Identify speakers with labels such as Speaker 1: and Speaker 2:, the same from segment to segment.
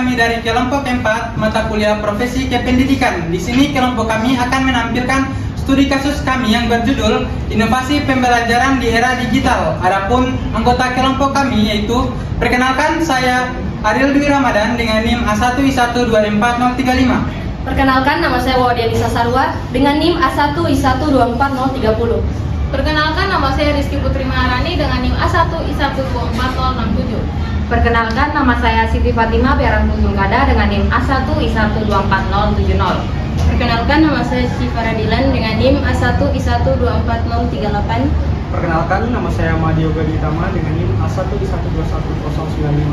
Speaker 1: kami dari kelompok 4 mata kuliah profesi kependidikan. Di sini kelompok kami akan menampilkan studi kasus kami yang berjudul Inovasi Pembelajaran di Era Digital. Adapun anggota kelompok kami yaitu, perkenalkan, saya Ariel Dwi Ramadan dengan NIM A1I124035.
Speaker 2: Perkenalkan, nama saya Wadianisa Sarwa dengan NIM A1I124030.
Speaker 3: Perkenalkan, nama saya Rizky Putri Maharani dengan NIM A1I124067.
Speaker 4: Perkenalkan, nama saya Siti Fatima Biarang Tunggada dengan NIM A1I124070.
Speaker 2: Perkenalkan, nama saya Syifa Radilan dengan NIM A1I124038.
Speaker 5: Perkenalkan, nama saya Madio Gaditama dengan NIM A1I121095.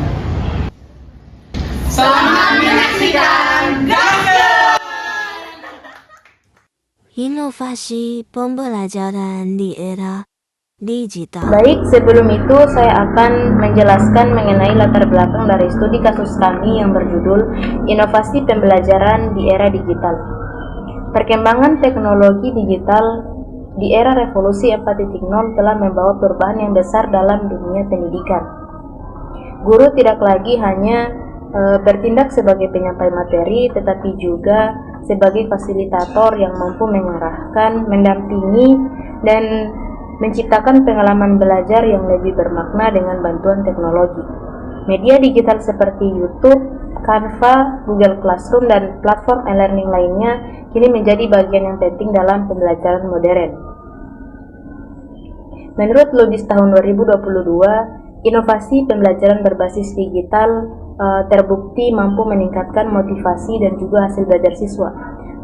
Speaker 1: Selamat menyaksikan Gagal!
Speaker 6: Inovasi pembelajaran di era digital.
Speaker 4: Baik, sebelum itu saya akan menjelaskan mengenai latar belakang dari studi kasus kami yang berjudul Inovasi Pembelajaran di Era Digital. Perkembangan teknologi digital di era revolusi 4.0 telah membawa perubahan yang besar dalam dunia pendidikan. Guru tidak lagi hanya bertindak sebagai penyampai materi, tetapi juga sebagai fasilitator yang mampu mengarahkan, mendampingi, dan menciptakan pengalaman belajar yang lebih bermakna dengan bantuan teknologi. Media digital seperti YouTube, Canva, Google Classroom, dan platform e-learning lainnya kini menjadi bagian yang penting dalam pembelajaran modern. Menurut Lubis tahun 2022, inovasi pembelajaran berbasis digital terbukti mampu meningkatkan motivasi dan juga hasil belajar siswa,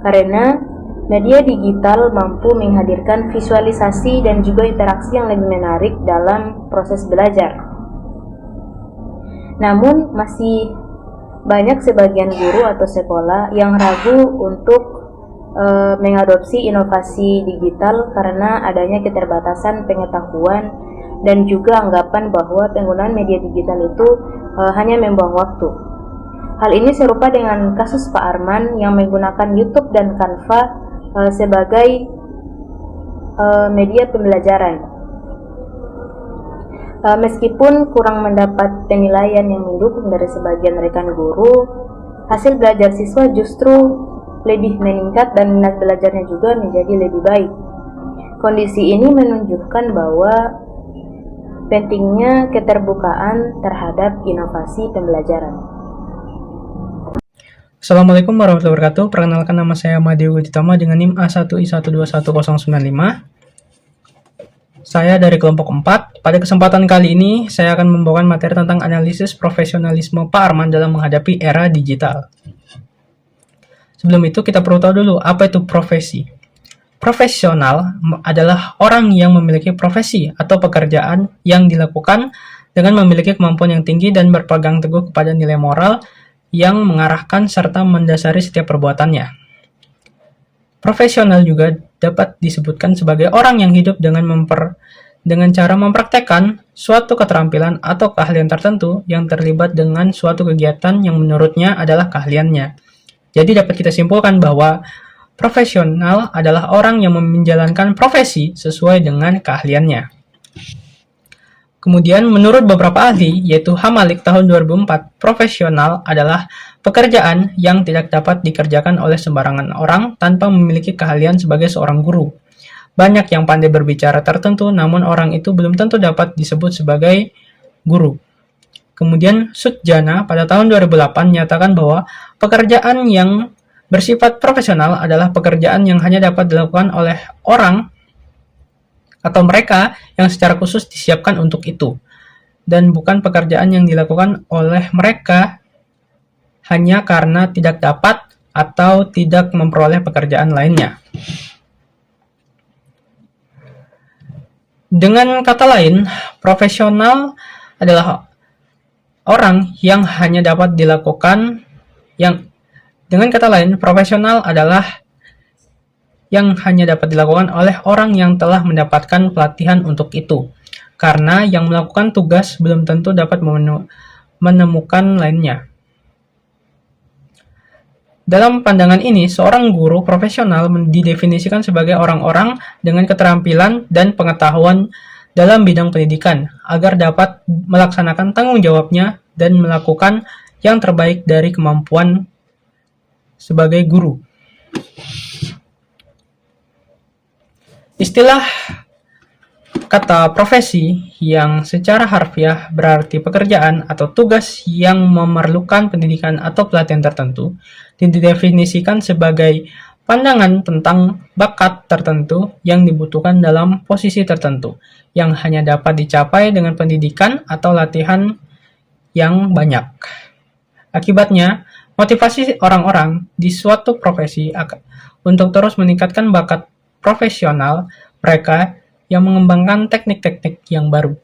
Speaker 4: karena media digital mampu menghadirkan visualisasi dan juga interaksi yang lebih menarik dalam proses belajar. Namun masih banyak sebagian guru atau sekolah yang ragu untuk mengadopsi inovasi digital karena adanya keterbatasan pengetahuan dan juga anggapan bahwa penggunaan media digital itu hanya membuang waktu. Hal ini serupa dengan kasus Pak Arman yang menggunakan YouTube dan Canva sebagai media pembelajaran. Meskipun kurang mendapat penilaian yang mendukung dari sebagian rekan guru, hasil belajar siswa justru lebih meningkat dan minat belajarnya juga menjadi lebih baik. Kondisi ini menunjukkan bahwa pentingnya keterbukaan terhadap inovasi pembelajaran.
Speaker 5: Assalamualaikum warahmatullahi wabarakatuh. Perkenalkan, nama saya Madio Gaditama dengan NIM A1I121095. Saya dari kelompok 4. Pada kesempatan kali ini, saya akan membawakan materi tentang analisis profesionalisme Pak Arman dalam menghadapi era digital. Sebelum itu, kita perlu tahu dulu apa itu profesi. Profesional adalah orang yang memiliki profesi atau pekerjaan yang dilakukan dengan memiliki kemampuan yang tinggi dan berpegang teguh kepada nilai moral yang mengarahkan serta mendasari setiap perbuatannya. Profesional juga dapat disebutkan sebagai orang yang hidup dengan cara mempraktekkan suatu keterampilan atau keahlian tertentu yang terlibat dengan suatu kegiatan yang menurutnya adalah keahliannya. Jadi dapat kita simpulkan bahwa profesional adalah orang yang menjalankan profesi sesuai dengan keahliannya. Kemudian menurut beberapa ahli, yaitu Hamalik tahun 2004, profesional adalah pekerjaan yang tidak dapat dikerjakan oleh sembarangan orang tanpa memiliki keahlian sebagai seorang guru. Banyak yang pandai berbicara tertentu, namun orang itu belum tentu dapat disebut sebagai guru. Kemudian Sutjana pada tahun 2008 menyatakan bahwa pekerjaan yang bersifat profesional adalah pekerjaan yang hanya dapat dilakukan oleh orang atau mereka yang secara khusus disiapkan untuk itu, dan bukan pekerjaan yang dilakukan oleh mereka hanya karena tidak dapat atau tidak memperoleh pekerjaan lainnya. Dengan kata lain, profesional adalah orang yang hanya dapat dilakukan profesional adalah yang hanya dapat dilakukan oleh orang yang telah mendapatkan pelatihan untuk itu, karena yang melakukan tugas belum tentu dapat menemukan lainnya. Dalam pandangan ini, seorang guru profesional didefinisikan sebagai orang-orang dengan keterampilan dan pengetahuan dalam bidang pendidikan, agar dapat melaksanakan tanggung jawabnya dan melakukan yang terbaik dari kemampuan sebagai guru. Istilah kata profesi yang secara harfiah berarti pekerjaan atau tugas yang memerlukan pendidikan atau pelatihan tertentu, didefinisikan sebagai pandangan tentang bakat tertentu yang dibutuhkan dalam posisi tertentu, yang hanya dapat dicapai dengan pendidikan atau latihan yang banyak. Akibatnya, motivasi orang-orang di suatu profesi untuk terus meningkatkan bakat profesional mereka yang mengembangkan teknik-teknik yang baru.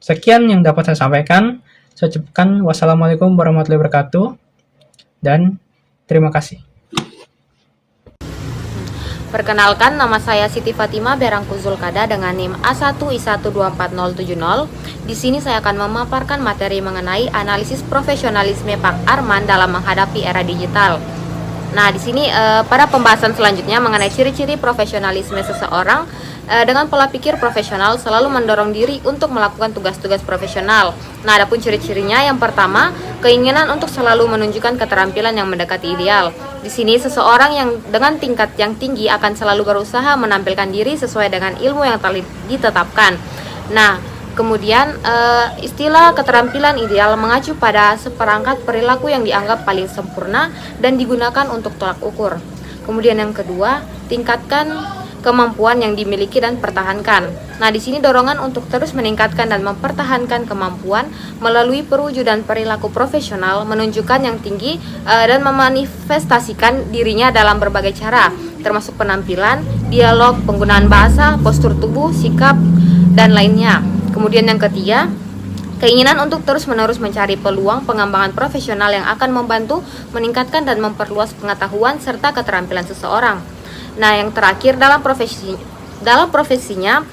Speaker 5: Sekian yang dapat saya sampaikan. Saya ucapkan wassalamualaikum warahmatullahi wabarakatuh dan terima kasih.
Speaker 7: Perkenalkan, nama saya Siti Fatima Berangku Zulkada dengan NIM A1I124070. Di sini saya akan memaparkan materi mengenai analisis profesionalisme Pak Arman dalam menghadapi era digital. Nah, di sini pada pembahasan selanjutnya mengenai ciri-ciri profesionalisme seseorang dengan pola pikir profesional selalu mendorong diri untuk melakukan tugas-tugas profesional. Nah, adapun ciri-cirinya yang pertama, keinginan untuk selalu menunjukkan keterampilan yang mendekati ideal. Di sini seseorang yang dengan tingkat yang tinggi akan selalu berusaha menampilkan diri sesuai dengan ilmu yang telah ditetapkan. Nah, kemudian istilah keterampilan ideal mengacu pada seperangkat perilaku yang dianggap paling sempurna dan digunakan untuk tolak ukur. Kemudian yang kedua, tingkatkan kemampuan yang dimiliki dan pertahankan. Nah, di sini dorongan untuk terus meningkatkan dan mempertahankan kemampuan melalui perwujudan perilaku profesional menunjukkan yang tinggi dan memanifestasikan dirinya dalam berbagai cara, termasuk penampilan, dialog, penggunaan bahasa, postur tubuh, sikap, dan lainnya. Kemudian yang ketiga, keinginan untuk terus-menerus mencari peluang pengembangan profesional yang akan membantu meningkatkan dan memperluas pengetahuan serta keterampilan seseorang. Nah, yang terakhir dalam profesinya,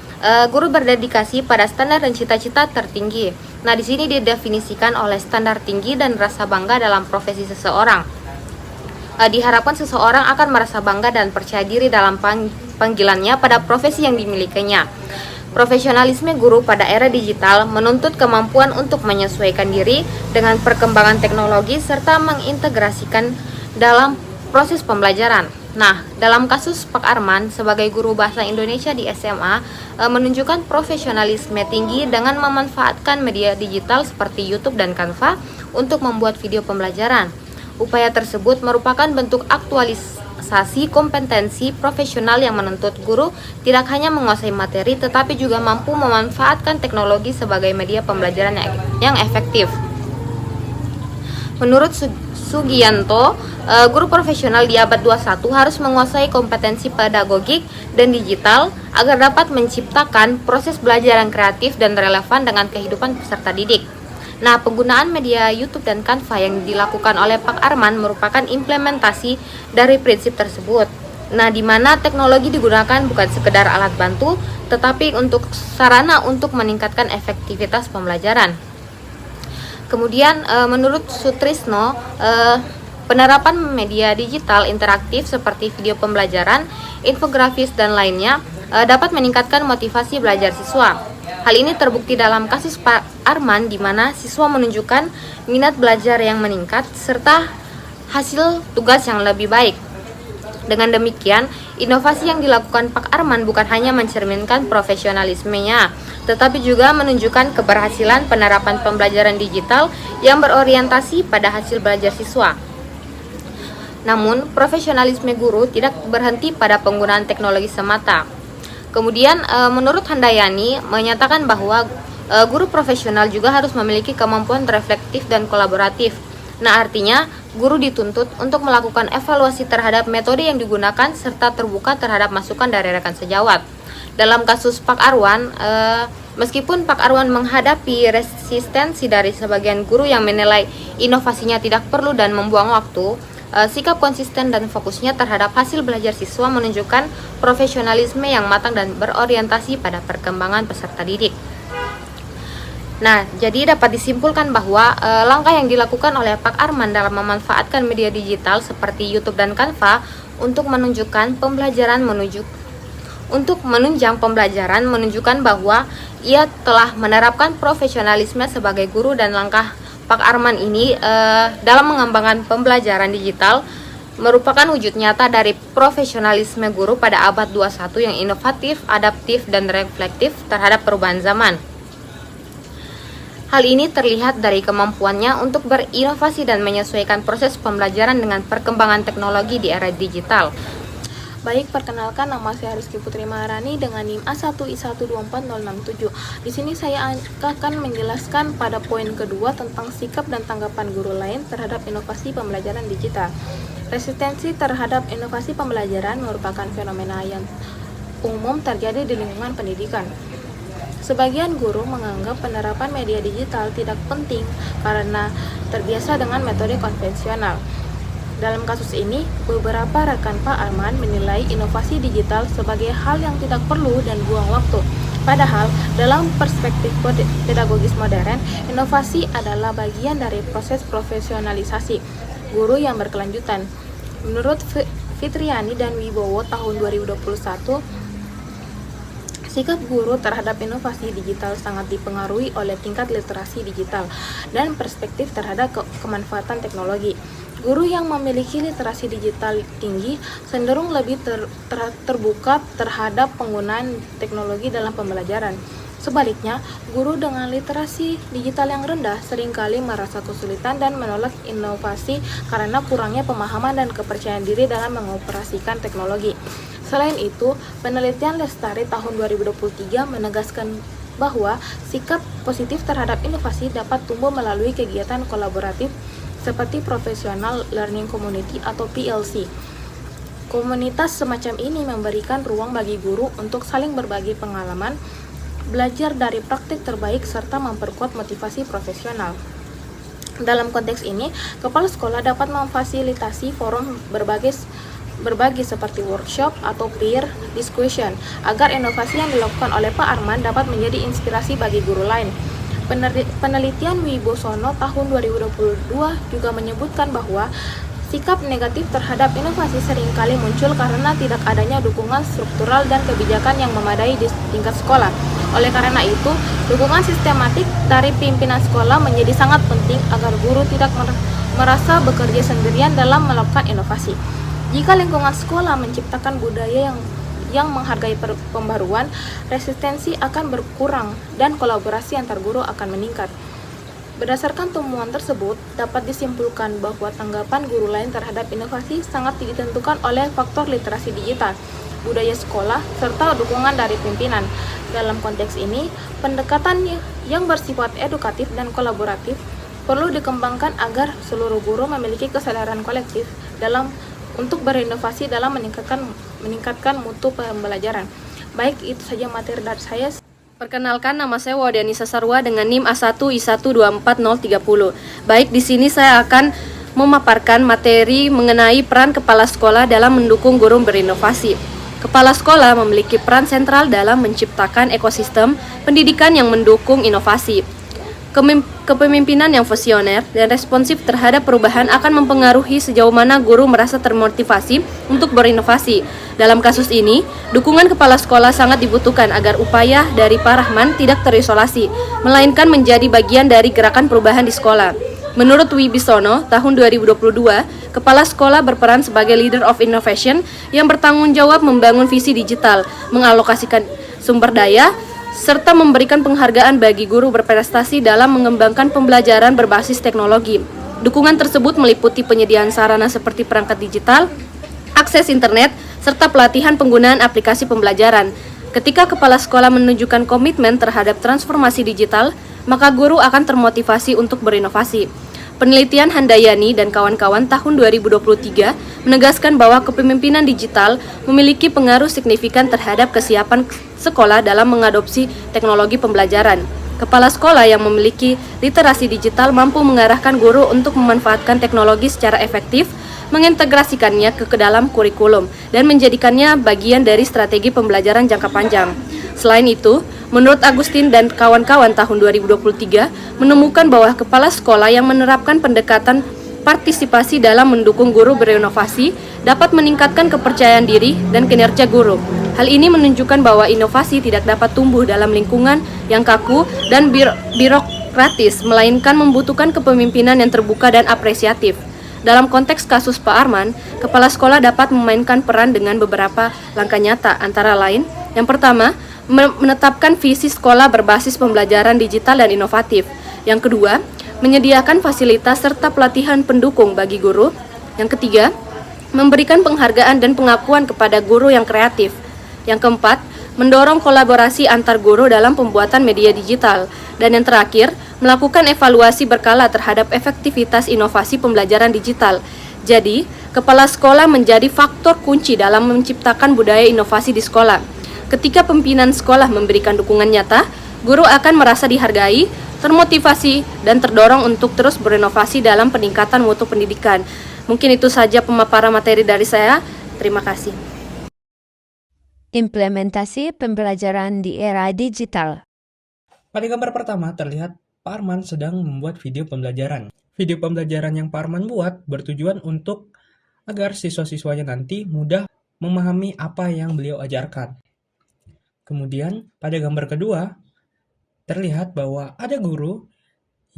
Speaker 7: guru berdedikasi pada standar dan cita-cita tertinggi. Nah, di sini didefinisikan oleh standar tinggi dan rasa bangga dalam profesi seseorang. Diharapkan seseorang akan merasa bangga dan percaya diri dalam panggilannya pada profesi yang dimilikinya. Profesionalisme guru pada era digital menuntut kemampuan untuk menyesuaikan diri dengan perkembangan teknologi serta mengintegrasikan dalam proses pembelajaran. Nah, dalam kasus Pak Arman sebagai guru bahasa Indonesia di SMA menunjukkan profesionalisme tinggi dengan memanfaatkan media digital seperti YouTube dan Canva untuk membuat video pembelajaran. Upaya tersebut merupakan bentuk aktualisasi kompetensi profesional yang menuntut guru tidak hanya menguasai materi tetapi juga mampu memanfaatkan teknologi sebagai media pembelajaran yang efektif. Menurut Sugianto, guru profesional di abad 21 harus menguasai kompetensi pedagogik dan digital agar dapat menciptakan proses belajar yang kreatif dan relevan dengan kehidupan peserta didik. Nah, penggunaan media YouTube dan Canva yang dilakukan oleh Pak Arman merupakan implementasi dari prinsip tersebut. Nah, di mana teknologi digunakan bukan sekedar alat bantu, tetapi untuk sarana untuk meningkatkan efektivitas pembelajaran. Kemudian menurut Sutrisno, penerapan media digital interaktif seperti video pembelajaran, infografis, dan lainnya dapat meningkatkan motivasi belajar siswa. Hal ini terbukti dalam kasus Pak Arman di mana siswa menunjukkan minat belajar yang meningkat serta hasil tugas yang lebih baik. Dengan demikian, inovasi yang dilakukan Pak Arman bukan hanya mencerminkan profesionalismenya, tetapi juga menunjukkan keberhasilan penerapan pembelajaran digital yang berorientasi pada hasil belajar siswa. Namun, profesionalisme guru tidak berhenti pada penggunaan teknologi semata. Kemudian, menurut Handayani, menyatakan bahwa guru profesional juga harus memiliki kemampuan reflektif dan kolaboratif. Nah, artinya, guru dituntut untuk melakukan evaluasi terhadap metode yang digunakan serta terbuka terhadap masukan dari rekan sejawat. Dalam kasus Pak Arwan, meskipun Pak Arwan menghadapi resistensi dari sebagian guru yang menilai inovasinya tidak perlu dan membuang waktu, sikap konsisten dan fokusnya terhadap hasil belajar siswa menunjukkan profesionalisme yang matang dan berorientasi pada perkembangan peserta didik. Nah, jadi dapat disimpulkan bahwa langkah yang dilakukan oleh Pak Arman dalam memanfaatkan media digital seperti YouTube dan Canva untuk menunjang pembelajaran menunjukkan bahwa ia telah menerapkan profesionalisme sebagai guru dan langkah Pak Arman ini dalam mengembangkan pembelajaran digital merupakan wujud nyata dari profesionalisme guru pada abad 21 yang inovatif, adaptif, dan reflektif terhadap perubahan zaman. Hal ini terlihat dari kemampuannya untuk berinovasi dan menyesuaikan proses pembelajaran dengan perkembangan teknologi di era digital.
Speaker 3: Baik, perkenalkan, nama saya Rizky Putri Maharani dengan NIM A1I1240067. Di sini saya akan menjelaskan pada poin kedua tentang sikap dan tanggapan guru lain terhadap inovasi pembelajaran digital. Resistensi terhadap inovasi pembelajaran merupakan fenomena yang umum terjadi di lingkungan pendidikan. Sebagian guru menganggap penerapan media digital tidak penting karena terbiasa dengan metode konvensional. Dalam kasus ini, beberapa rekan Pak Arman menilai inovasi digital sebagai hal yang tidak perlu dan buang waktu. Padahal, dalam perspektif pedagogis modern, inovasi adalah bagian dari proses profesionalisasi guru yang berkelanjutan. Menurut Fitriani dan Wibowo tahun 2021, sikap guru terhadap inovasi digital sangat dipengaruhi oleh tingkat literasi digital dan perspektif terhadap kemanfaatan teknologi. Guru yang memiliki literasi digital tinggi cenderung lebih terbuka terhadap penggunaan teknologi dalam pembelajaran. Sebaliknya, guru dengan literasi digital yang rendah seringkali merasa kesulitan dan menolak inovasi karena kurangnya pemahaman dan kepercayaan diri dalam mengoperasikan teknologi. Selain itu, penelitian Lestari tahun 2023 menegaskan bahwa sikap positif terhadap inovasi dapat tumbuh melalui kegiatan kolaboratif seperti Professional Learning Community atau PLC. Komunitas semacam ini memberikan ruang bagi guru untuk saling berbagi pengalaman, belajar dari praktik terbaik, serta memperkuat motivasi profesional. Dalam konteks ini, kepala sekolah dapat memfasilitasi forum berbagi seperti workshop atau peer discussion agar inovasi yang dilakukan oleh Pak Arman dapat menjadi inspirasi bagi guru lain. Penelitian Wibosono tahun 2022 juga menyebutkan bahwa sikap negatif terhadap inovasi seringkali muncul karena tidak adanya dukungan struktural dan kebijakan yang memadai di tingkat sekolah. Oleh karena itu, dukungan sistematik dari pimpinan sekolah menjadi sangat penting agar guru tidak merasa bekerja sendirian dalam melakukan inovasi. Jika lingkungan sekolah menciptakan budaya yang menghargai pembaruan, resistensi akan berkurang dan kolaborasi antar guru akan meningkat. Berdasarkan temuan tersebut, dapat disimpulkan bahwa tanggapan guru lain terhadap inovasi sangat ditentukan oleh faktor literasi digital, budaya sekolah, serta dukungan dari pimpinan. Dalam konteks ini, pendekatan yang bersifat edukatif dan kolaboratif perlu dikembangkan agar seluruh guru memiliki kesadaran kolektif untuk berinovasi dalam meningkatkan mutu pembelajaran. Baik, itu saja materi dari saya.
Speaker 2: Perkenalkan, nama saya Wadianisa Sarwa dengan NIM A1I1240030. Baik, di sini saya akan memaparkan materi mengenai peran kepala sekolah dalam mendukung guru berinovasi. Kepala sekolah memiliki peran sentral dalam menciptakan ekosistem pendidikan yang mendukung inovasi. Kepemimpinan yang visioner dan responsif terhadap perubahan akan mempengaruhi sejauh mana guru merasa termotivasi untuk berinovasi. Dalam kasus ini, dukungan kepala sekolah sangat dibutuhkan agar upaya dari Pak Rahman tidak terisolasi, melainkan menjadi bagian dari gerakan perubahan di sekolah. Menurut Wibisono, tahun 2022, kepala sekolah berperan sebagai leader of innovation yang bertanggung jawab membangun visi digital, mengalokasikan sumber daya, serta memberikan penghargaan bagi guru berprestasi dalam mengembangkan pembelajaran berbasis teknologi. Dukungan tersebut meliputi penyediaan sarana seperti perangkat digital, akses internet, serta pelatihan penggunaan aplikasi pembelajaran. Ketika kepala sekolah menunjukkan komitmen terhadap transformasi digital, maka guru akan termotivasi untuk berinovasi. Penelitian Handayani dan kawan-kawan tahun 2023 menegaskan bahwa kepemimpinan digital memiliki pengaruh signifikan terhadap kesiapan sekolah dalam mengadopsi teknologi pembelajaran. Kepala sekolah yang memiliki literasi digital mampu mengarahkan guru untuk memanfaatkan teknologi secara efektif, mengintegrasikannya ke dalam kurikulum, dan menjadikannya bagian dari strategi pembelajaran jangka panjang. Selain itu, menurut Agustin dan kawan-kawan tahun 2023 menemukan bahwa kepala sekolah yang menerapkan pendekatan partisipasi dalam mendukung guru berinovasi dapat meningkatkan kepercayaan diri dan kinerja guru. Hal ini menunjukkan bahwa inovasi tidak dapat tumbuh dalam lingkungan yang kaku dan teknokratis, melainkan membutuhkan kepemimpinan yang terbuka dan apresiatif. Dalam konteks kasus Pak Arman, kepala sekolah dapat memainkan peran dengan beberapa langkah nyata, antara lain, yang pertama, menetapkan visi sekolah berbasis pembelajaran digital dan inovatif. Yang kedua, menyediakan fasilitas serta pelatihan pendukung bagi guru. Yang ketiga, memberikan penghargaan dan pengakuan kepada guru yang kreatif. Yang keempat, mendorong kolaborasi antar guru dalam pembuatan media digital. Dan yang terakhir, melakukan evaluasi berkala terhadap efektivitas inovasi pembelajaran digital. Jadi, kepala sekolah menjadi faktor kunci dalam menciptakan budaya inovasi di sekolah. Ketika pimpinan sekolah memberikan dukungan nyata, guru akan merasa dihargai, termotivasi, dan terdorong untuk terus berinovasi dalam peningkatan mutu pendidikan. Mungkin itu saja pemaparan materi dari saya. Terima kasih.
Speaker 6: Implementasi pembelajaran di era digital.
Speaker 5: Pada gambar pertama terlihat Pak Arman sedang membuat video pembelajaran. Video pembelajaran yang Pak Arman buat bertujuan untuk agar siswa-siswanya nanti mudah memahami apa yang beliau ajarkan. Kemudian pada gambar kedua terlihat bahwa ada guru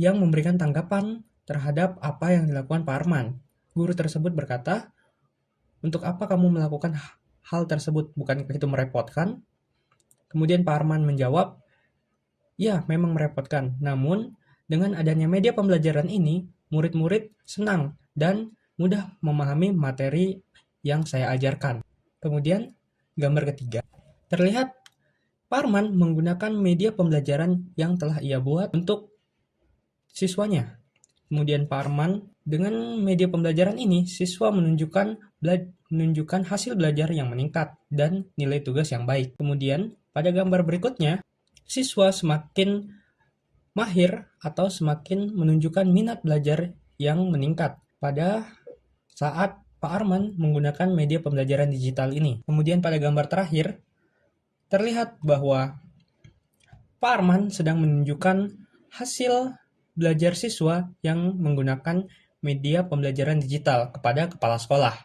Speaker 5: yang memberikan tanggapan terhadap apa yang dilakukan Pak Arman. Guru tersebut berkata, "Untuk apa kamu melakukan hal tersebut? Bukankah itu merepotkan?" Kemudian Pak Arman menjawab, "Ya, memang merepotkan. Namun, dengan adanya media pembelajaran ini, murid-murid senang dan mudah memahami materi yang saya ajarkan." Kemudian, gambar ketiga. Terlihat Pak Arman menggunakan media pembelajaran yang telah ia buat untuk siswanya. Kemudian Pak Arman, dengan media pembelajaran ini, siswa menunjukkan hasil belajar yang meningkat dan nilai tugas yang baik. Kemudian, pada gambar berikutnya, siswa semakin mahir atau semakin menunjukkan minat belajar yang meningkat pada saat Pak Arman menggunakan media pembelajaran digital ini. Kemudian pada gambar terakhir, terlihat bahwa Pak Arman sedang menunjukkan hasil belajar siswa yang menggunakan media pembelajaran digital kepada kepala sekolah.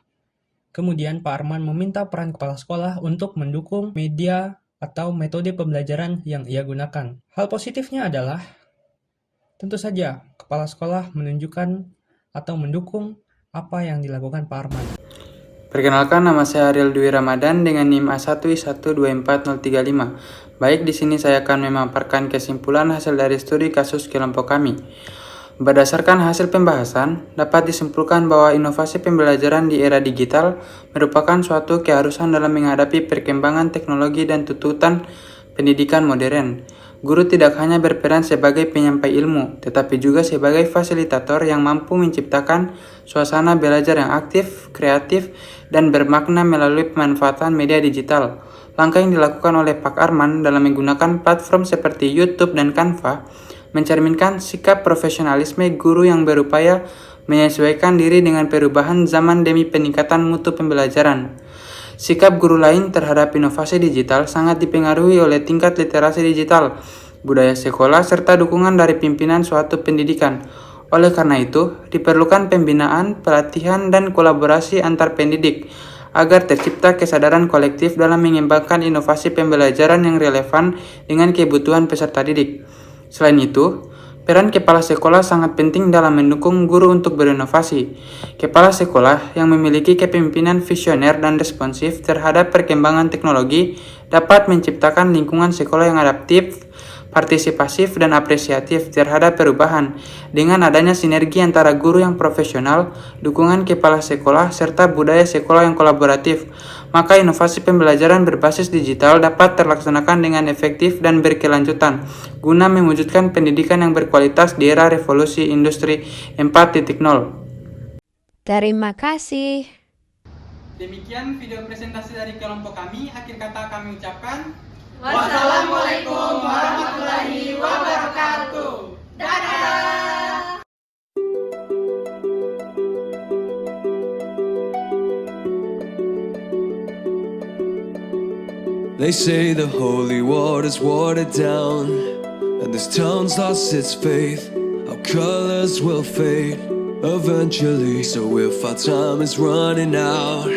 Speaker 5: Kemudian Pak Arman meminta peran kepala sekolah untuk mendukung media atau metode pembelajaran yang ia gunakan. Hal positifnya adalah, tentu saja kepala sekolah menunjukkan atau mendukung apa yang dilakukan Pak Arman.
Speaker 1: Perkenalkan, nama saya Ariel Dwi Ramadan dengan NIM A1I1241035. Baik, di sini saya akan memaparkan kesimpulan hasil dari studi kasus kelompok kami. Berdasarkan hasil pembahasan, dapat disimpulkan bahwa inovasi pembelajaran di era digital merupakan suatu keharusan dalam menghadapi perkembangan teknologi dan tuntutan pendidikan modern. Guru tidak hanya berperan sebagai penyampai ilmu, tetapi juga sebagai fasilitator yang mampu menciptakan suasana belajar yang aktif, kreatif, dan bermakna melalui pemanfaatan media digital. Langkah yang dilakukan oleh Pak Arman dalam menggunakan platform seperti YouTube dan Canva mencerminkan sikap profesionalisme guru yang berupaya menyesuaikan diri dengan perubahan zaman demi peningkatan mutu pembelajaran. Sikap guru lain terhadap inovasi digital sangat dipengaruhi oleh tingkat literasi digital, budaya sekolah, serta dukungan dari pimpinan suatu pendidikan. Oleh karena itu, diperlukan pembinaan, pelatihan, dan kolaborasi antar pendidik agar tercipta kesadaran kolektif dalam mengembangkan inovasi pembelajaran yang relevan dengan kebutuhan peserta didik. Selain itu, peran kepala sekolah sangat penting dalam mendukung guru untuk berinovasi. Kepala sekolah yang memiliki kepemimpinan visioner dan responsif terhadap perkembangan teknologi dapat menciptakan lingkungan sekolah yang adaptif, partisipasif, dan apresiatif terhadap perubahan. Dengan adanya sinergi antara guru yang profesional, dukungan kepala sekolah, serta budaya sekolah yang kolaboratif, maka inovasi pembelajaran berbasis digital dapat terlaksanakan dengan efektif dan berkelanjutan, guna mewujudkan pendidikan yang berkualitas di era revolusi industri 4.0.
Speaker 6: Terima kasih.
Speaker 1: Demikian video presentasi dari kelompok kami. Akhir kata kami ucapkan, wassalamualaikum warahmatullahi wabarakatuh. Dadah!
Speaker 8: They say the holy water's watered down, and this town's lost its faith. Our colors will fade eventually. So if our time is running out,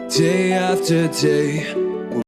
Speaker 8: day after day,